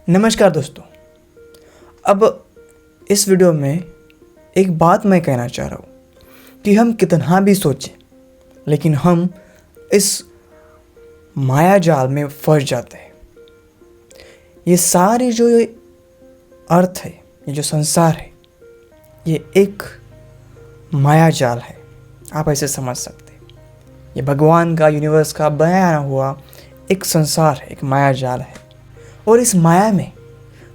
नमस्कार दोस्तों। अब इस वीडियो में एक बात मैं कहना चाह रहा हूँ कि हम कितना भी सोचें लेकिन हम इस माया जाल में फंस जाते हैं। ये सारी जो ये अर्थ है, ये जो संसार है, ये एक माया जाल है। आप ऐसे समझ सकते हैं। ये भगवान का, यूनिवर्स का बनाया हुआ एक संसार है, एक माया जाल है। और इस माया में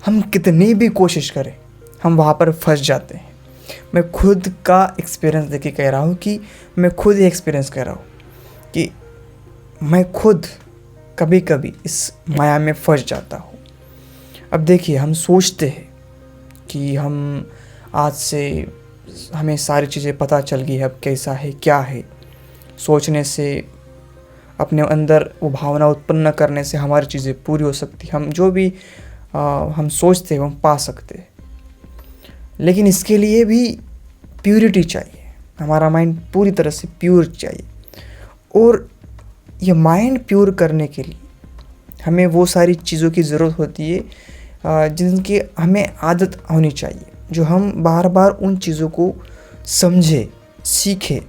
हम कितनी भी कोशिश करें, हम वहाँ पर फंस जाते हैं। मैं खुद का एक्सपीरियंस देके कह रहा हूँ कि मैं खुद ही एक्सपीरियंस कर रहा हूँ कि मैं खुद कभी कभी इस माया में फंस जाता हूँ। अब देखिए, हम सोचते हैं कि हम आज से हमें सारी चीज़ें पता चल गई है, अब कैसा है क्या है। सोचने से, अपने अंदर वो भावना उत्पन्न करने से हमारी चीज़ें पूरी हो सकती, हम जो भी हम सोचते हैं हम पा सकते हैं। लेकिन इसके लिए भी प्यूरिटी चाहिए, हमारा माइंड पूरी तरह से प्योर चाहिए। और ये माइंड प्योर करने के लिए हमें वो सारी चीज़ों की ज़रूरत होती है जिनकी हमें आदत होनी चाहिए, जो हम बार बार उन चीज़ों को समझे, सीखे।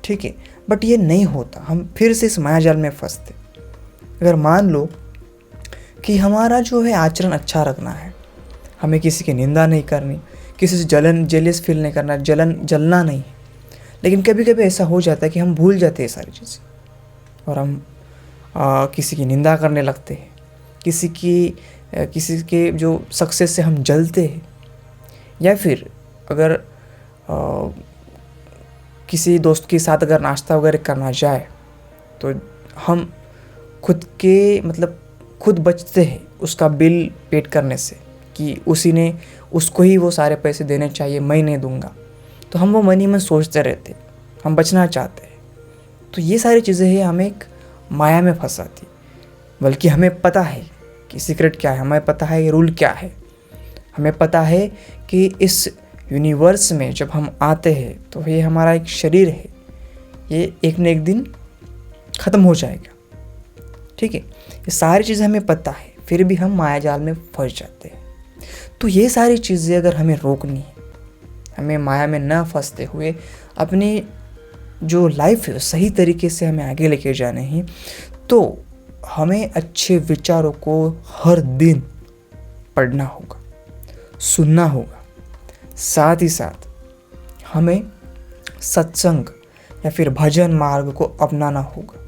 ठीक है, बट ये नहीं होता, हम फिर से इस मायाजाल में फंसते। अगर मान लो कि हमारा जो है आचरण अच्छा रखना है, हमें किसी की निंदा नहीं करनी, किसी से जेलियस फील नहीं करना, जलना नहीं है। लेकिन कभी कभी ऐसा हो जाता है कि हम भूल जाते हैं सारी चीज़ें और हम किसी की निंदा करने लगते हैं, किसी के जो सक्सेस से हम जलते हैं। या फिर अगर किसी दोस्त के साथ अगर नाश्ता वगैरह करना जाए तो हम खुद बचते हैं उसका बिल पेड करने से कि उसको ही वो सारे पैसे देने चाहिए, मैं नहीं दूंगा। तो हम वो मनी में सोचते रहते, हम बचना चाहते हैं। तो ये सारी चीज़ें हैं, हमें एक माया में फंसाती। बल्कि हमें पता है कि सीक्रेट क्या है, हमें पता है ये रूल क्या है। हमें पता है कि इस यूनिवर्स में जब हम आते हैं तो ये हमारा एक शरीर है, ये एक न एक दिन ख़त्म हो जाएगा। ठीक है, ये सारी चीज़ें हमें पता है, फिर भी हम मायाजाल में फंस जाते हैं। तो ये सारी चीज़ें अगर हमें रोकनी है, हमें माया में न फंसते हुए अपनी जो लाइफ है सही तरीके से हमें आगे लेके जाने हैं, तो हमें अच्छे विचारों को हर दिन पढ़ना होगा, सुनना होगा। साथ ही साथ हमें सत्संग या फिर भजन मार्ग को अपनाना होगा।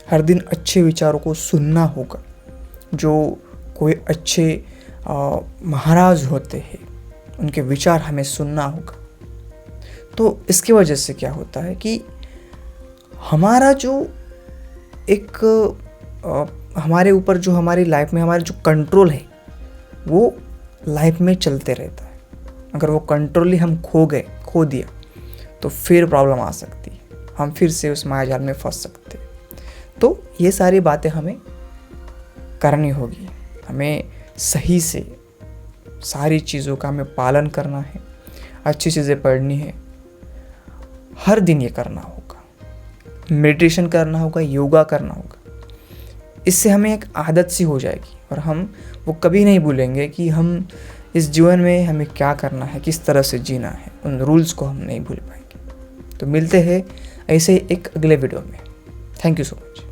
हर दिन अच्छे विचारों को सुनना होगा, जो कोई अच्छे महाराज होते हैं उनके विचार हमें सुनना होगा। तो इसकी वजह से क्या होता है कि हमारा जो एक हमारे ऊपर जो हमारी लाइफ में हमारा जो कंट्रोल है वो लाइफ में चलते रहता है। अगर वो कंट्रोल ही हम खो दिया तो फिर प्रॉब्लम आ सकती है, हम फिर से उस मायाजाल में फंस सकते हैं। तो ये सारी बातें हमें करनी होगी, हमें सही से सारी चीज़ों का हमें पालन करना है, अच्छी चीज़ें पढ़नी है, हर दिन ये करना होगा, मेडिटेशन करना होगा, योगा करना होगा। इससे हमें एक आदत सी हो जाएगी और हम वो कभी नहीं भूलेंगे कि हम इस जीवन में हमें क्या करना है, किस तरह से जीना है। उन रूल्स को हम नहीं भूल पाएंगे। तो मिलते हैं ऐसे एक अगले वीडियो में। Thank you so much.